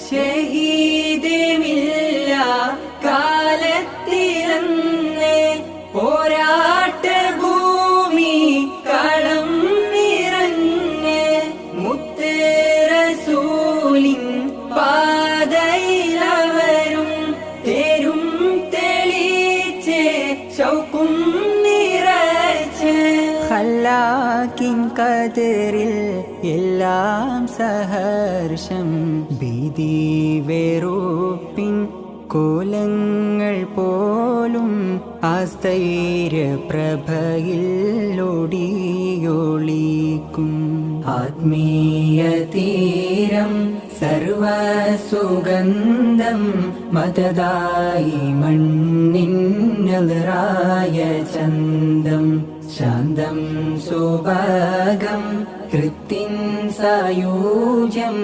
ഷഹീദുമില്ല കാലത്തിലന്ന് പോരാട്ട ഭൂമി കളം നിറഞ്ഞ് മുത്ത് റസൂലിൻ പാതയിലവരും തേരും തെളിച്ച് ശൗക്കും നിറച്ച് ഖലാക്കിൻ ഖദറിൽ എല്ലാം സഹർഷം ഭീതി വെറുപ്പിൻ കോലങ്ങൾ പോലും ആസ്ഥൈര്യ പ്രഭയിൽ ഒടിയൊളിക്കും ആത്മീയ തീരം സർവസുഗന്ധം മതദായി മണ്ണിന്നറായ ചന്തം ശാന്തം സുഭഗം കൃത്തിൻ സായൂജ്യം